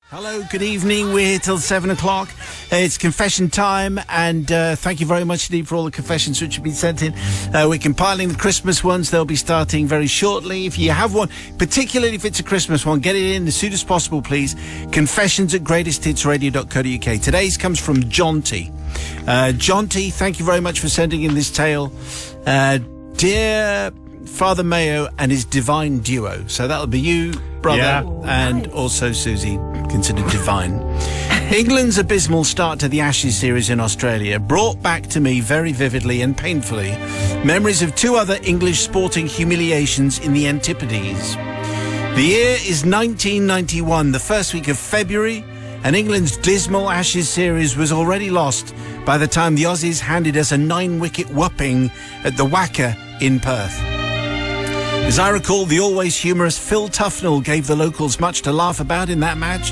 Hello, good evening. We're here till 7 o'clock. It's confession time, and thank you very much indeed for all the confessions which have been sent in. We're compiling the Christmas ones. They'll be starting very shortly. If you have one, particularly if it's a Christmas one, get it in as soon as possible, please. confessions@greatesthitsradio.co.uk. Today's comes from Jonty. Jonty, thank you very much for sending in this tale. Dear Father Mayo and his divine duo. So that'll be you, brother, and also Susie, considered divine. England's abysmal start to the Ashes series in Australia brought back to me very vividly and painfully memories of two other English sporting humiliations in the Antipodes. The year is 1991, the first week of February, and England's dismal Ashes series was already lost by the time the Aussies handed us a 9-wicket whopping at the Wacker in Perth. As I recall, the always humorous Phil Tufnell gave the locals much to laugh about in that match.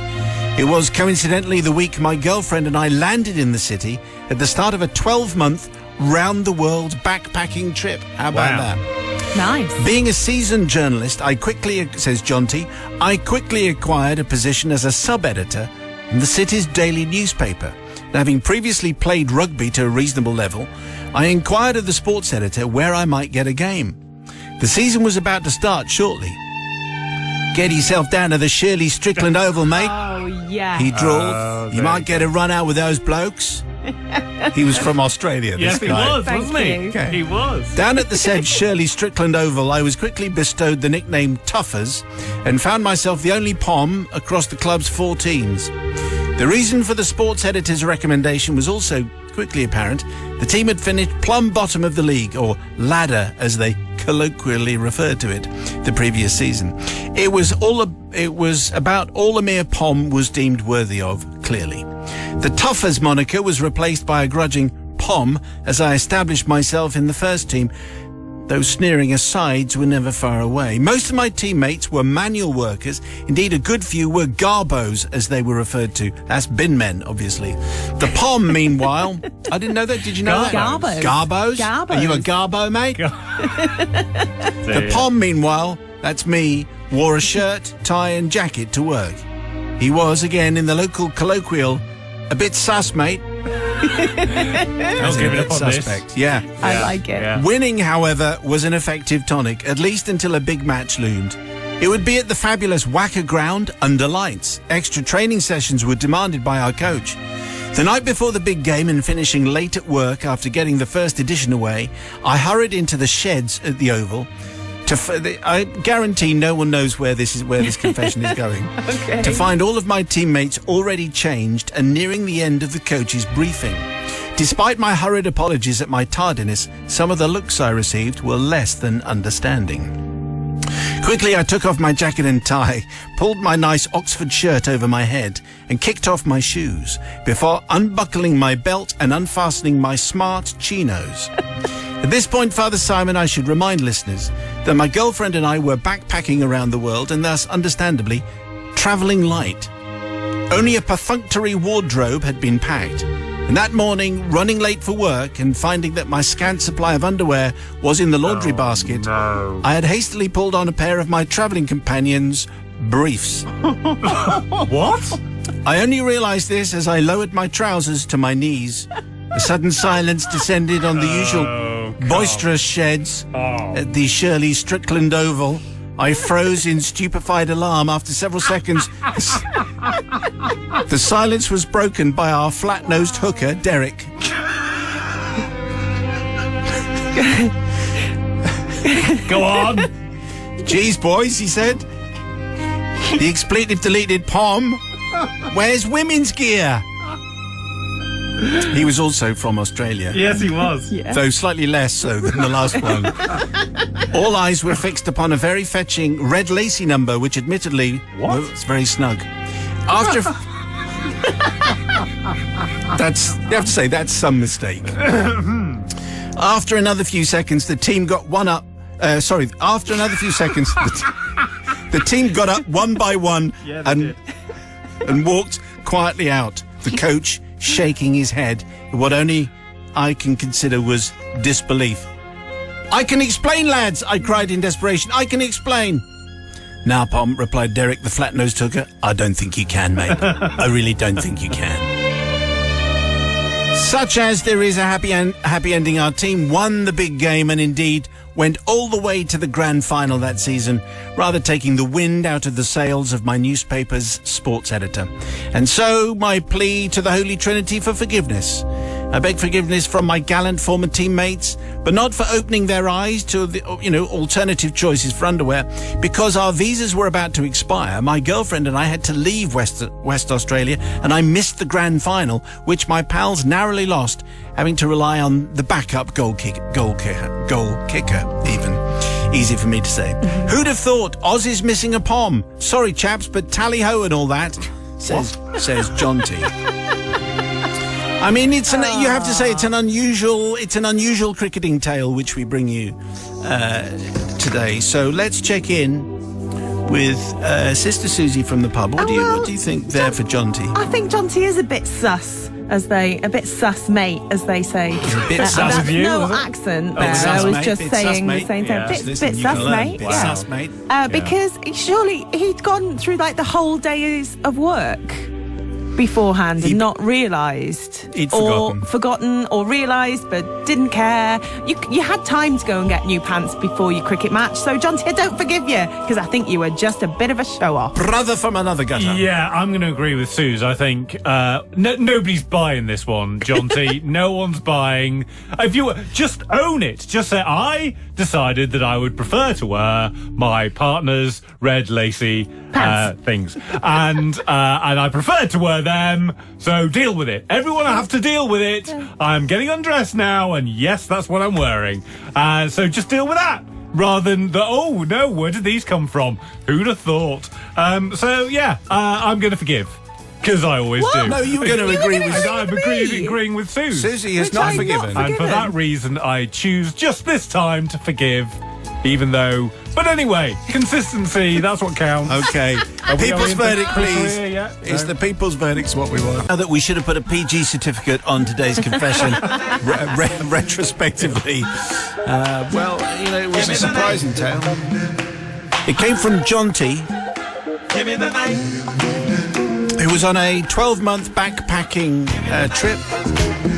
It was coincidentally the week my girlfriend and I landed in the city at the start of a 12-month round-the-world backpacking trip. How about that? Nice. Being a seasoned journalist, says Jonty, I quickly acquired a position as a sub-editor in the city's daily newspaper. And having previously played rugby to a reasonable level, I inquired of the sports editor where I might get a game. The season was about to start shortly. Get yourself down to the Shirley Strickland Oval, mate. Oh, yeah. He drawled. You might get a run out with those blokes. He was from Australia, this guy. Yes, he was, wasn't he? Okay. He was. Down at the said Shirley Strickland Oval, I was quickly bestowed the nickname Tuffers and found myself the only Pom across the club's 4 teams. The reason for the sports editor's recommendation was also quickly apparent. The team had finished plumb bottom of the league, or ladder as they colloquially referred to it, the previous season. It was about all a mere Pom was deemed worthy of, clearly. The Tuffers moniker was replaced by a grudging Pom as I established myself in the first team. Those sneering asides were never far away. Most of my teammates were manual workers. Indeed, a good few were garbos, as they were referred to. That's bin men, obviously. The Pom, meanwhile... I didn't know that. Did you know that? Garbos. Garbos? Garbos. Are you a garbo, mate? The Pom, meanwhile, that's me, wore a shirt, tie and jacket to work. He was, again, in the local colloquial, a bit sus, mate. I'll give it up on suspect. this. Yeah. I like it. Yeah. Winning, however, was an effective tonic, at least until a big match loomed. It would be at the fabulous Wacker ground under lights. Extra training sessions were demanded by our coach. The night before the big game and finishing late at work after getting the first edition away, I hurried into the sheds at the Oval. I guarantee no one knows where this confession is going. Okay. To find all of my teammates already changed and nearing the end of the coach's briefing. Despite my hurried apologies at my tardiness, some of the looks I received were less than understanding. Quickly, I took off my jacket and tie, pulled my nice Oxford shirt over my head, and kicked off my shoes before unbuckling my belt and unfastening my smart chinos. At this point, Father Simon, I should remind listeners that my girlfriend and I were backpacking around the world and thus, understandably, travelling light. Only a perfunctory wardrobe had been packed, and that morning, running late for work and finding that my scant supply of underwear was in the laundry basket, I had hastily pulled on a pair of my travelling companions' briefs. What? I only realised this as I lowered my trousers to my knees. A sudden silence descended on the usual boisterous sheds at the Shirley Strickland Oval. I froze in stupefied alarm after several seconds. The silence was broken by our flat-nosed hooker, Derek. Go on. Geez, boys, he said. The expletive deleted Pom. Where's women's gear? He was also from Australia. Yes, he was. Yeah. Though slightly less so than the last one. All eyes were fixed upon a very fetching red lacy number, which admittedly was very snug. After... you have to say, that's some mistake. After another few seconds, the team got one up. After another few seconds, the team got up one by one and walked quietly out. The coach shaking his head in what only I can consider was disbelief. "I can explain, lads," I cried in desperation. "I can explain." "Now, Pom," replied Derek, the flat-nosed hooker, "I don't think you can, mate. I really don't think you can." Such as there is a happy ending. Our team won the big game and indeed went all the way to the grand final that season, rather taking the wind out of the sails of my newspaper's sports editor. And so my plea to the Holy Trinity for forgiveness. I beg forgiveness from my gallant former teammates, but not for opening their eyes to the, alternative choices for underwear. Because our visas were about to expire, my girlfriend and I had to leave West Australia, and I missed the grand final, which my pals narrowly lost, having to rely on the backup goal kicker even. Easy for me to say. Who'd have thought Ozzy's missing a Pom? Sorry, chaps, but tally-ho and all that, says John T. I mean, you have to say it's an unusual cricketing tale which we bring you today. So let's check in with Sister Susie from the pub. What do you think there for John T? I think John T is a bit sus, a bit sus mate, as they say. He's a bit sus that's with you, no was it? accent there. I was just saying the same thing. Bit sus mate. Bit sus mate. Because surely he'd gone through like the whole days of work beforehand and not realised, forgotten or realised but didn't care. You had time to go and get new pants before your cricket match. So John T, I don't forgive you, because I think you were just a bit of a show-off. Brother from another gutter. Yeah, I'm going to agree with Suze. I think nobody's buying this one, John T. No one's buying. If you just own it, just say, I decided that I would prefer to wear my partner's red lacy things, and I prefer to wear them, so deal with it. Everyone have to deal with it. I'm getting undressed now, and yes, that's what I'm wearing. So just deal with that, rather than oh no, where did these come from? Who'd have thought? I'm going to forgive. Because I always do. No, you were going to agree with... I'm agreeing with Suze. Susie is not forgiven. And for that reason, I choose just this time to forgive, even though... But anyway, consistency, that's what counts. Okay. People's verdict, please. It's the people's verdict's what we want. Now that we should have put a PG certificate on today's confession, retrospectively. It was a surprising tale. It came from John T. Give me the night. Who was on a 12-month backpacking trip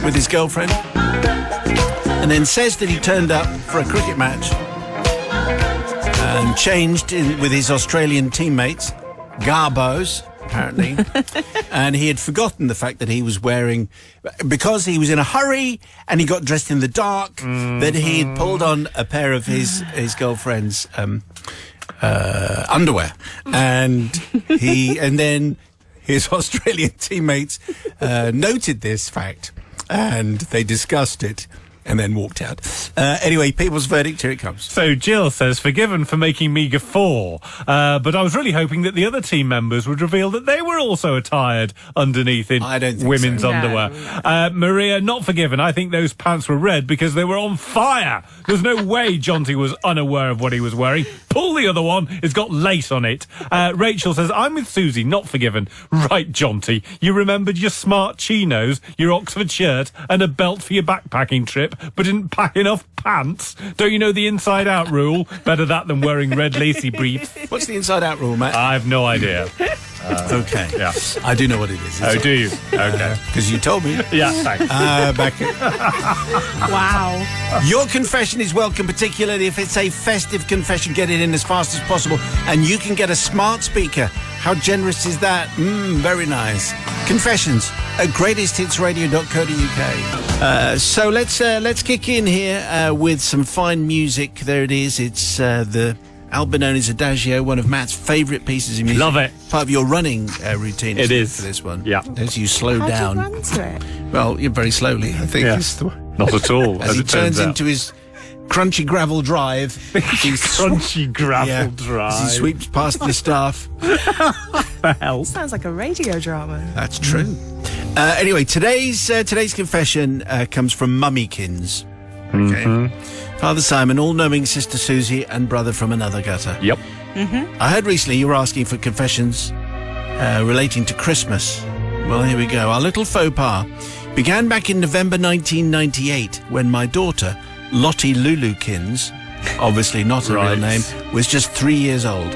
with his girlfriend, and then says that he turned up for a cricket match and changed with his Australian teammates, Garbos, apparently, and he had forgotten the fact that he was wearing, because he was in a hurry and he got dressed in the dark, that he had pulled on a pair of his girlfriend's underwear, and then his Australian teammates noted this fact, and they discussed it and then walked out. Anyway, people's verdict, here it comes. So Jill says, forgiven for making me guffaw, but I was really hoping that the other team members would reveal that they were also attired underneath in women's underwear. Maria, not forgiven. I think those pants were red because they were on fire. There's no way Jonty was unaware of what he was wearing. Pull the other one, it's got lace on it. Rachel says, I'm with Susie, not forgiven. Right, Jonty, you remembered your smart chinos, your Oxford shirt, and a belt for your backpacking trip, but didn't pack enough pants. Don't you know the inside-out rule? Better that than wearing red lacy briefs. What's the inside-out rule, Matt? I have no idea. Okay. Yeah. I do know what it is. Do you? Okay. Because you told me. Yeah, thanks. Wow. Your confession is welcome, particularly if it's a festive confession. Get it in as fast as possible, and you can get a smart speaker. How generous is that? Very nice. Confessions at greatesthitsradio.co.uk. So let's kick in here with some fine music. There it is. It's the Albinone's Adagio, one of Matt's favourite pieces of music. Love it. Part of your running routine. It is for this one. Yeah. As you slow down. How do you run to it? Well, you're very slowly, I think. Yeah. Not at all. As he turns into his crunchy gravel drive. Crunchy gravel drive. As he sweeps past the staff. Sounds like a radio drama. That's true. Anyway, today's confession comes from Mummykins. Okay. Father Simon, all-knowing Sister Susie, and brother from another gutter. Yep. I heard recently you were asking for confessions relating to Christmas. Well, here we go. Our little faux pas began back in November 1998 when my daughter, Lottie Lulukins, obviously not a real name, was just 3 years old.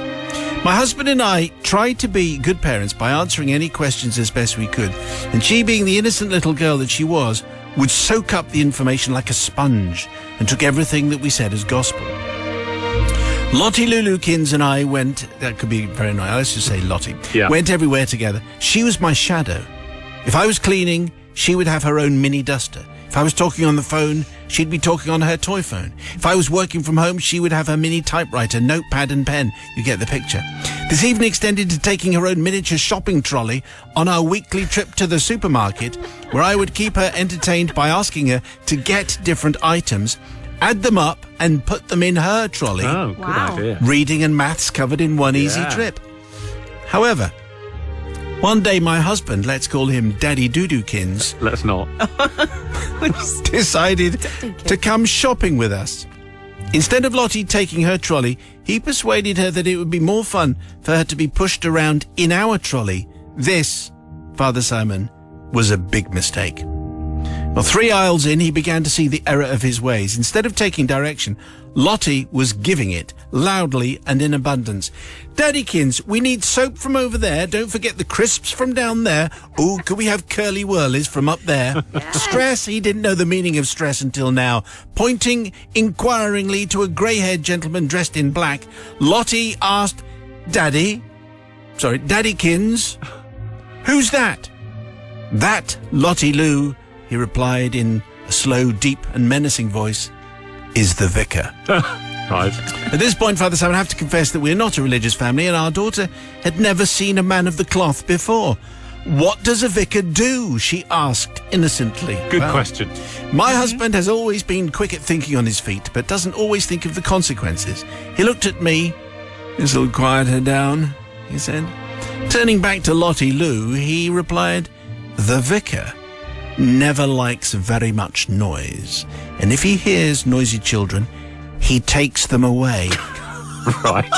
My husband and I tried to be good parents by answering any questions as best we could, and she, being the innocent little girl that she was, would soak up the information like a sponge and took everything that we said as gospel. Lottie Lulukins and I went, that could be very annoying, let's just say Lottie, went everywhere together. She was my shadow. If I was cleaning, she would have her own mini duster. If I was talking on the phone, she'd be talking on her toy phone. If I was working from home, she would have her mini typewriter, notepad and pen. You get the picture. This even extended to taking her own miniature shopping trolley on our weekly trip to the supermarket, where I would keep her entertained by asking her to get different items, add them up and put them in her trolley. Oh, good idea. Reading and maths covered in one easy trip. However, one day my husband, let's call him Daddy Doodoo-kins, let's not, decided to come shopping with us. Instead of Lottie taking her trolley, he persuaded her that it would be more fun for her to be pushed around in our trolley. This, Father Simon, was a big mistake. Well, 3 aisles in, he began to see the error of his ways. Instead of taking direction, Lottie was giving it, loudly and in abundance. Daddykins, we need soap from over there. Don't forget the crisps from down there. Oh, could we have curly whirlies from up there? Yes. Stress, he didn't know the meaning of stress until now. Pointing inquiringly to a grey-haired gentleman dressed in black, Lottie asked, Daddykins, who's that? That, Lottie Lou, he replied in a slow, deep and menacing voice, is the vicar. Right. At this point, Father Simon, I have to confess that we're not a religious family and our daughter had never seen a man of the cloth before. What does a vicar do? She asked innocently. Good question. My husband has always been quick at thinking on his feet, but doesn't always think of the consequences. He looked at me. This'll quiet her down, he said. Turning back to Lottie Lou, he replied, the vicar never likes very much noise, and if he hears noisy children, he takes them away. Right.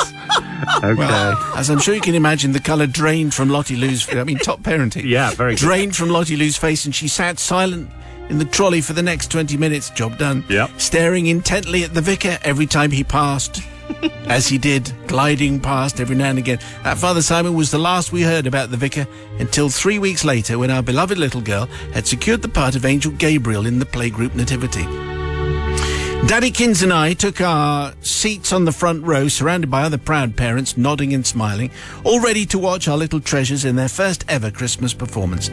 Okay. Well, as I'm sure you can imagine, the colour drained from Lottie Lou's... top parenting. Yeah, very good. Drained from Lottie Lou's face, and she sat silent in the trolley for the next 20 minutes. Job done. Yep. Staring intently at the vicar every time he passed. As he did, gliding past every now and again. That, Father Simon, was the last we heard about the vicar until 3 weeks later, when our beloved little girl had secured the part of Angel Gabriel in the playgroup Nativity. Daddykins and I took our seats on the front row, surrounded by other proud parents, nodding and smiling, all ready to watch our little treasures in their first ever Christmas performance.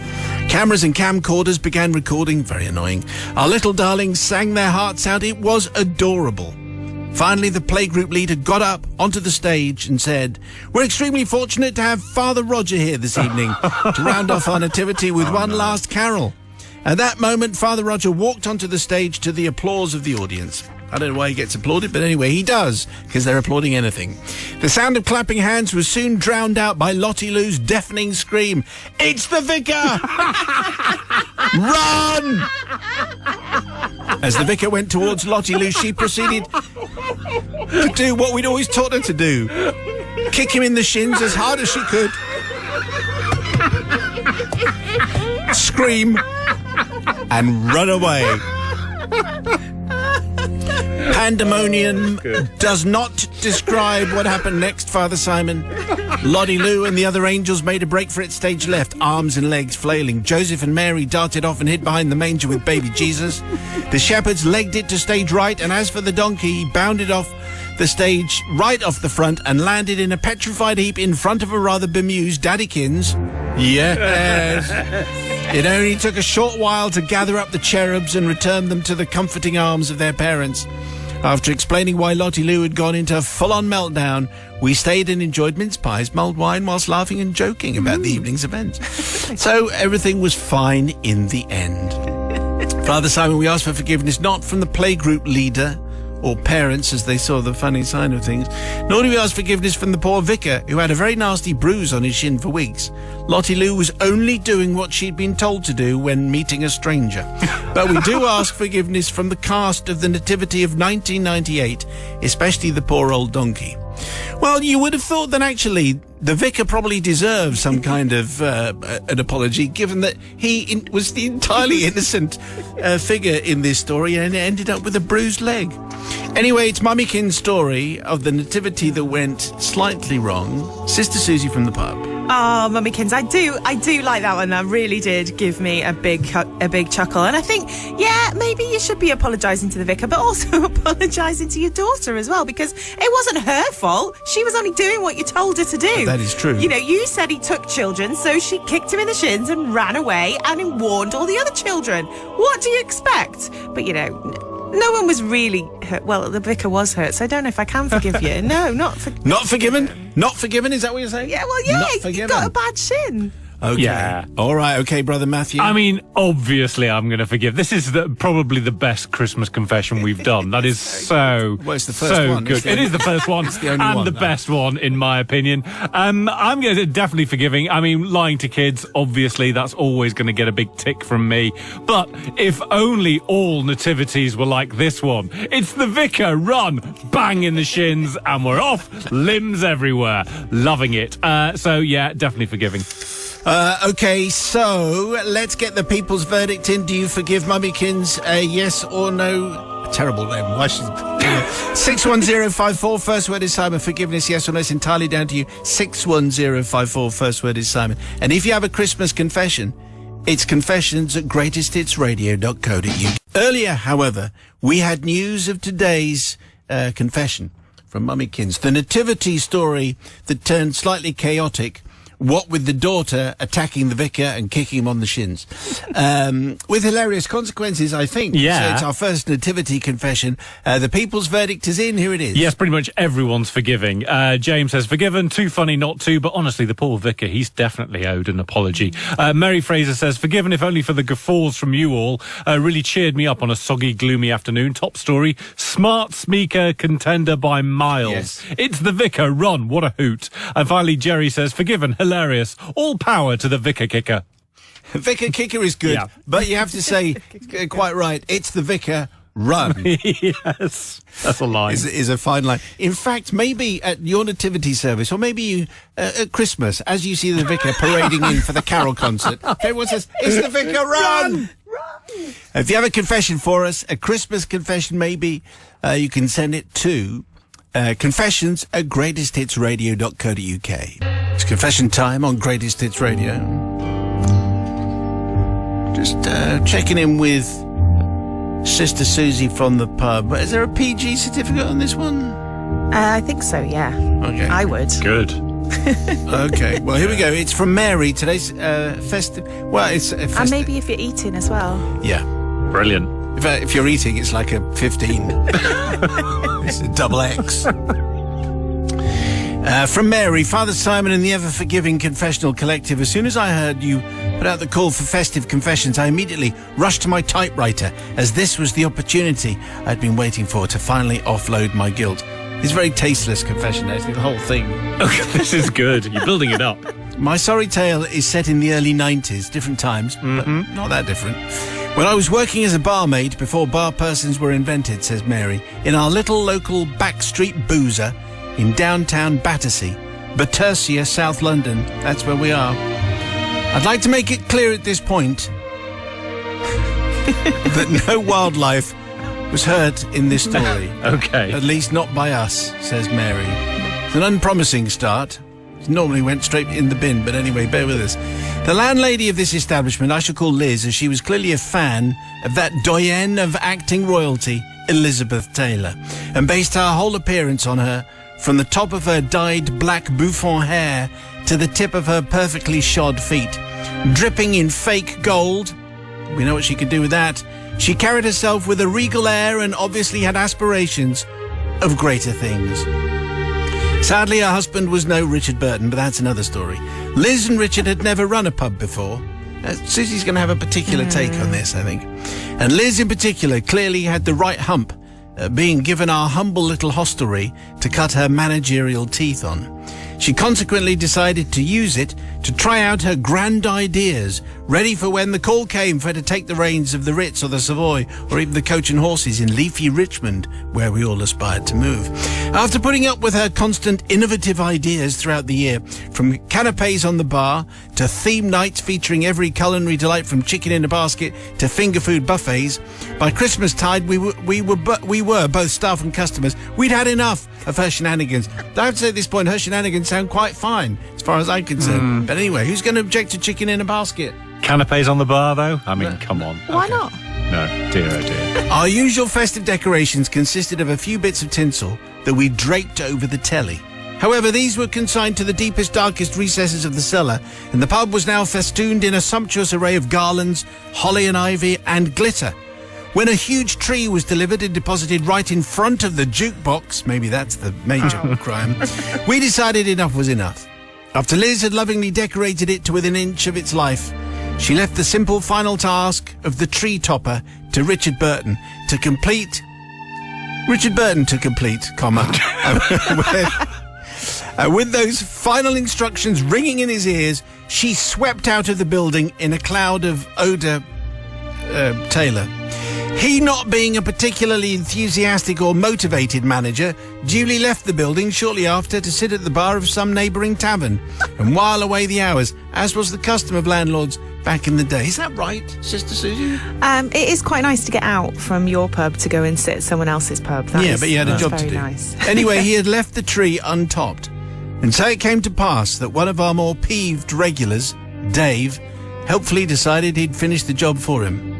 Cameras and camcorders began recording, very annoying. Our little darlings sang their hearts out. It was adorable. Finally, the playgroup leader got up onto the stage and said, we're extremely fortunate to have Father Roger here this evening to round off our nativity with one last carol. At that moment, Father Roger walked onto the stage to the applause of the audience. I don't know why he gets applauded, but anyway, he does, because they're applauding anything. The sound of clapping hands was soon drowned out by Lottie Lou's deafening scream, it's the vicar! Run! As the vicar went towards Lottie Lou, she proceeded to do what we'd always taught her to do. Kick him in the shins as hard as she could. Scream and run away. Pandemonium does not describe what happened next, Father Simon. Lottie Lou and the other angels made a break for it stage left, arms and legs flailing. Joseph and Mary darted off and hid behind the manger with baby Jesus. The shepherds legged it to stage right, and as for the donkey, he bounded off the stage right off the front and landed in a petrified heap in front of a rather bemused Daddykins. Yes. It only took a short while to gather up the cherubs and return them to the comforting arms of their parents. After explaining why Lottie Lou had gone into a full-on meltdown, we stayed and enjoyed mince pies, mulled wine, whilst laughing and joking about the evening's events. So everything was fine in the end. Father Simon, we asked for forgiveness not from the playgroup leader or parents as they saw the funny side of things, nor do we ask forgiveness from the poor vicar who had a very nasty bruise on his shin for weeks. Lottie Lou was only doing what she'd been told to do when meeting a stranger. But we do ask forgiveness from the cast of the Nativity of 1998, especially the poor old donkey. Well, you would have thought that actually the vicar probably deserves some kind of an apology, given that he was the entirely innocent figure in this story and ended up with a bruised leg. Anyway, it's Mummykin's story of the nativity that went slightly wrong. Sister Susie from the pub. Oh, Mummykins, I do like that one. That really did give me a big chuckle. And I think, yeah, maybe you should be apologising to the vicar, but also apologising to your daughter as well, because it wasn't her fault. She was only doing what you told her to do. That is true. You know, you said he took children, so she kicked him in the shins and ran away and warned all the other children. What do you expect? But, you know, no one was really hurt. Well, the vicar was hurt, so I don't know if I can forgive you. No, not forgiven? Not forgiven? Is that what you're saying? Yeah, well, yeah, you got a bad shin. Okay. Yeah. All right. Okay, Brother Matthew. I mean, obviously, I'm going to forgive. This is probably the best Christmas confession we've done. That is so, well, it's the first one. Good. It is the first one, it's the only and one, the best one, in my opinion. I'm going to definitely forgiving. I mean, lying to kids, obviously, that's always going to get a big tick from me. But if only all nativities were like this one. It's the vicar, run, bang in the shins, and we're off, limbs everywhere. Loving it. So, yeah, definitely forgiving. Okay, so let's get the people's verdict in. Do you forgive Mummykins? Yes or no? Terrible name. Why should 61054, first word is Simon. Forgiveness, yes or no? It's entirely down to you. 61054, first word is Simon. And if you have a Christmas confession, it's confessions@greatesthitsradio.co.uk. Earlier, however, we had news of today's confession from Mummykins. The nativity story that turned slightly chaotic, what with the daughter attacking the vicar and kicking him on the shins. With hilarious consequences, I think. Yeah. So it's our first nativity confession. The people's verdict is in. Here it is. Yes, pretty much everyone's forgiving. James says, forgiven, too funny not to, but honestly, the poor vicar, he's definitely owed an apology. Mary Fraser says, forgiven if only for the guffaws from you all. Really cheered me up on a soggy, gloomy afternoon. Top story, smart speaker contender by miles. Yes. It's the vicar, run, what a hoot. And finally, Jerry says, forgiven, hilarious. All power to the vicar kicker. Vicar kicker is good, Yeah. but you have to say, quite right, it's the vicar, run. Yes, that's a line. Is a fine line. In fact, maybe at your nativity service, or maybe you at Christmas, as you see the vicar parading in for the carol concert, everyone says, it's the vicar, run! If you have a confession for us, a Christmas confession maybe, you can send it to confessions@greatesthitsradio.co.uk. It's confession time on Greatest Hits Radio. Just checking in with Sister Susie from the pub. Is there a PG certificate on this one? I think so, yeah. Okay. I would. Good. Okay, well, here we go. It's from Mary. Today's festive. Well, it's a And maybe if you're eating as well. Yeah. Brilliant. If you're eating, it's like a 15. It's a double X. From Mary, Father Simon and the ever-forgiving Confessional Collective. As soon as I heard you put out the call for festive confessions, I immediately rushed to my typewriter, as this was the opportunity I'd been waiting for to finally offload my guilt. It's a very tasteless confession, actually, the whole thing. Okay, this is good. You're building it up. My sorry tale is set in the early 90s, different times, but not that different. When I was working as a barmaid before bar persons were invented, says Mary, in our little local backstreet boozer in downtown Battersea, Battersia, South London. That's where we are. I'd like to make it clear at this point that no wildlife was hurt in this story. Okay. At least not by us, says Mary. It's an unpromising start. It normally went straight in the bin, but anyway, bear with us. The landlady of this establishment, I shall call Liz, as she was clearly a fan of that doyenne of acting royalty, Elizabeth Taylor, and based her whole appearance on her, from the top of her dyed black bouffant hair to the tip of her perfectly shod feet. Dripping in fake gold, we know what she could do with that. She carried herself with a regal air and obviously had aspirations of greater things. Sadly, her husband was no Richard Burton, but that's another story. Liz and Richard had never run a pub before. Susie's going to have a particular take on this, I think. And Liz in particular clearly had the right hump, being given our humble little hostelry to cut her managerial teeth on. She consequently decided to use it to try out her grand ideas, ready for when the call came for her to take the reins of the Ritz or the Savoy or even the Coach and Horses in leafy Richmond, where we all aspired to move. After putting up with her constant innovative ideas throughout the year, from canapes on the bar to theme nights featuring every culinary delight from chicken in a basket to finger food buffets, by Christmastide we were both staff and customers. We'd had enough of her shenanigans. I have to say at this point, her shenanigans sound quite fine as far as I'm concerned. But anyway, who's going to object to chicken in a basket? Canapes on the bar, though? I mean, come on. Why not? No, dear oh dear. Our usual festive decorations consisted of a few bits of tinsel that we draped over the telly. However, these were consigned to the deepest, darkest recesses of the cellar, and the pub was now festooned in a sumptuous array of garlands, holly and ivy, and glitter. When a huge tree was delivered and deposited right in front of the jukebox, maybe that's the major crime, we decided enough was enough. After Liz had lovingly decorated it to within an inch of its life, she left the simple final task of the tree topper to Richard Burton to complete, comma, with those final instructions ringing in his ears, she swept out of the building in a cloud of odour. Taylor. He, not being a particularly enthusiastic or motivated manager, duly left the building shortly after to sit at the bar of some neighbouring tavern and while away the hours, as was the custom of landlords back in the day. Is that right, Sister Susie? It is quite nice to get out from your pub to go and sit at someone else's pub. But you had a job to do. Nice. Anyway, he had left the tree untopped. And so it came to pass that one of our more peeved regulars, Dave, helpfully decided he'd finish the job for him.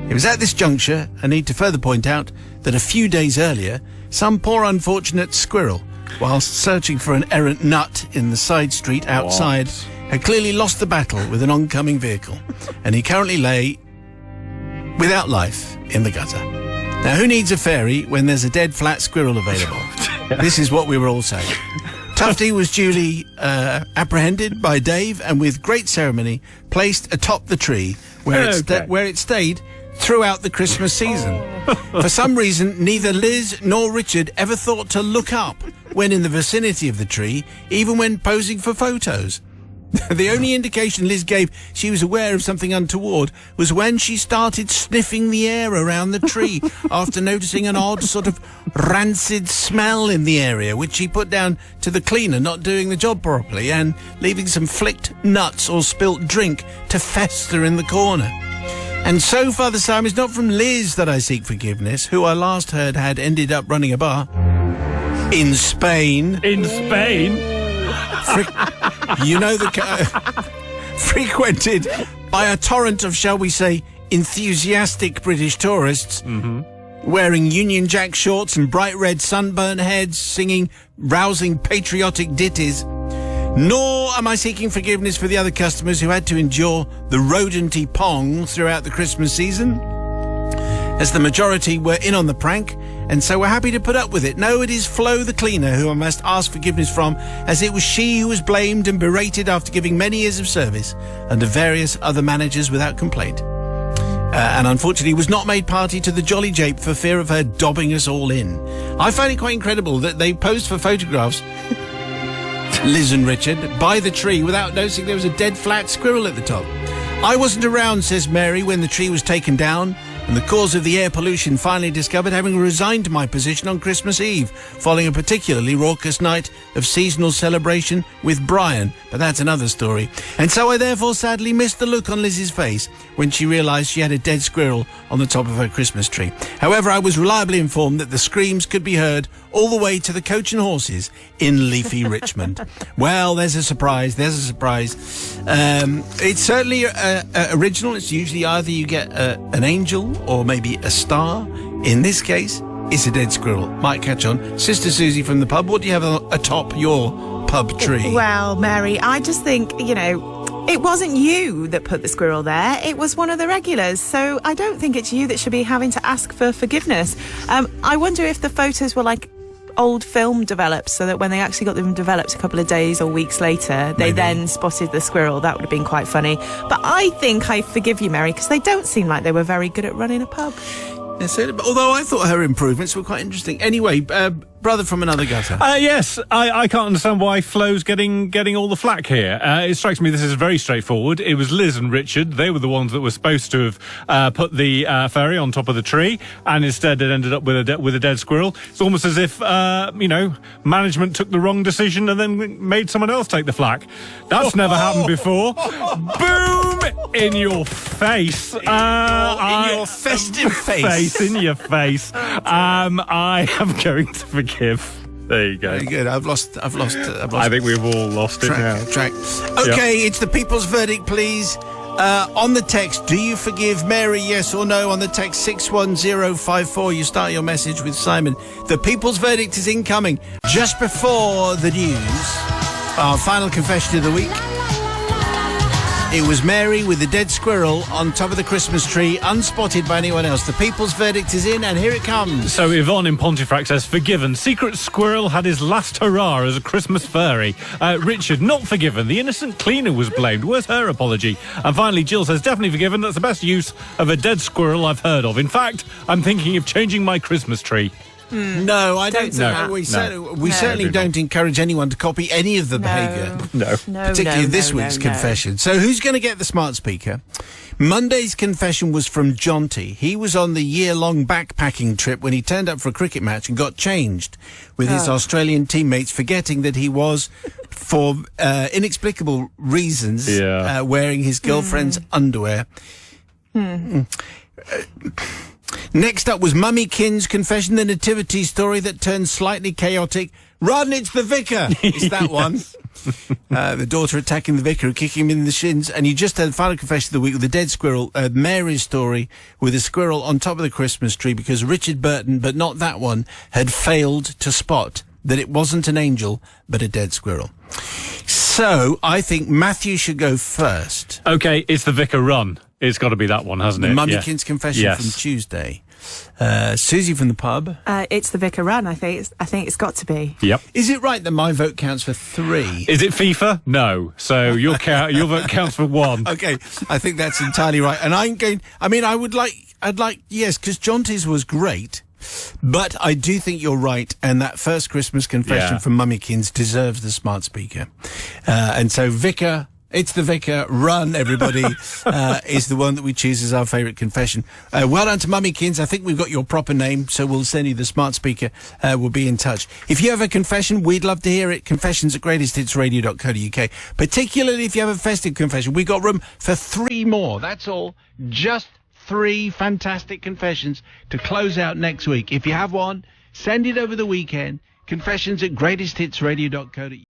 It was at this juncture, I need to further point out, that a few days earlier, some poor unfortunate squirrel, whilst searching for an errant nut in the side street outside, had clearly lost the battle with an oncoming vehicle, and he currently lay without life in the gutter. Now, who needs a fairy when there's a dead flat squirrel available? This is what we were all saying. Tufty was duly apprehended by Dave and with great ceremony placed atop the tree where it stayed throughout the Christmas season. For some reason, neither Liz nor Richard ever thought to look up when in the vicinity of the tree, even when posing for photos. The only indication Liz gave she was aware of something untoward was when she started sniffing the air around the tree after noticing an odd sort of rancid smell in the area, which she put down to the cleaner not doing the job properly and leaving some flicked nuts or spilt drink to fester in the corner. And so far the psalm is not from Liz that I seek forgiveness, who I last heard had ended up running a bar in Spain. In Spain? Frequented by a torrent of, shall we say, enthusiastic British tourists, wearing Union Jack shorts and bright red sunburn heads, singing rousing patriotic ditties. Nor am I seeking forgiveness for the other customers who had to endure the rodenty pong throughout the Christmas season, as the majority were in on the prank, and so we're happy to put up with it. No, it is Flo the cleaner who I must ask forgiveness from, as it was she who was blamed and berated after giving many years of service under various other managers without complaint. And unfortunately was not made party to the Jolly Jape for fear of her dobbing us all in. I find it quite incredible that they posed for photographs, Liz and Richard, by the tree without noticing there was a dead flat squirrel at the top. I wasn't around, says Mary, when the tree was taken down and the cause of the air pollution finally discovered, having resigned my position on Christmas Eve, following a particularly raucous night of seasonal celebration with Brian, but that's another story. And so I therefore sadly missed the look on Liz's face when she realised she had a dead squirrel on the top of her Christmas tree. However, I was reliably informed that the screams could be heard all the way to the Coach and Horses in leafy Richmond. Well, there's a surprise. It's certainly original. It's usually either you get an angel or maybe a star. In this case, it's a dead squirrel. Might catch on. Sister Susie from the pub, what do you have atop your pub tree? Well, Mary, I just think, it wasn't you that put the squirrel there. It was one of the regulars. So I don't think it's you that should be having to ask for forgiveness. I wonder if the photos were like old film developed, so that when they actually got them developed a couple of days or weeks later, they then spotted the squirrel. That would have been quite funny. But I think I forgive you, Mary, because they don't seem like they were very good at running a pub. necessarily. Although I thought her improvements were quite interesting. Anyway, brother from another gutter. Yes, I can't understand why Flo's getting all the flack here. It strikes me this is very straightforward. It was Liz and Richard. They were the ones that were supposed to have put the fairy on top of the tree, and instead it ended up with a dead squirrel. It's almost as if management took the wrong decision and then made someone else take the flack. That's never happened before. Boom in your face. In your festive face. In your face. I am going to forgive. There you go. Very good. I've lost. I think we've all lost it now. Track. Okay, It's the people's verdict, please. On the text, do you forgive Mary, yes or no? On the text 61054, you start your message with Simon. The people's verdict is incoming. Just before the news, our final confession of the week. It was Mary with the dead squirrel on top of the Christmas tree, unspotted by anyone else. The people's verdict is in, and here it comes. So Yvonne in Pontefract says, forgiven. Secret squirrel had his last hurrah as a Christmas fairy. Richard, not forgiven. The innocent cleaner was blamed. Where's her apology? And finally, Jill says, definitely forgiven. That's the best use of a dead squirrel I've heard of. In fact, I'm thinking of changing my Christmas tree. No, I don't. We certainly don't encourage anyone to copy any of the behaviour. Particularly this week's confession. So who's going to get the smart speaker? Monday's confession was from Jonty. He was on the year-long backpacking trip when he turned up for a cricket match and got changed with his Australian teammates, forgetting that he was, for inexplicable reasons, wearing his girlfriend's underwear. Next up was Mummykins' confession, the nativity story that turned slightly chaotic. Run, it's the vicar! It's that one. The daughter attacking the vicar, kicking him in the shins. And you just had the final confession of the week with the dead squirrel, Mary's story with a squirrel on top of the Christmas tree because Richard Burton, but not that one, had failed to spot that it wasn't an angel, but a dead squirrel. So, I think Matthew should go first. OK, it's the vicar run. It's got to be that one, hasn't it? Mummykins' confession from Tuesday. Susie from the pub. It's the vicar run. I think it's got to be. Yep. Is it right that my vote counts for 3? Is it FIFA? No. So your vote counts for 1. Okay, I think that's entirely right. And I'd like yes, because Jonty's was great. But I do think you're right, and that first Christmas confession from Mummykins deserves the smart speaker. And so Vicar. It's the vicar. Run, everybody, is the one that we choose as our favourite confession. Well done to Mummykins. I think we've got your proper name, so we'll send you the smart speaker. We'll be in touch. If you have a confession, we'd love to hear it. confessions@greatesthitsradio.co.uk. Particularly if you have a festive confession. We've got room for 3 more. That's all. Just 3 fantastic confessions to close out next week. If you have one, send it over the weekend. confessions@greatesthitsradio.co.uk.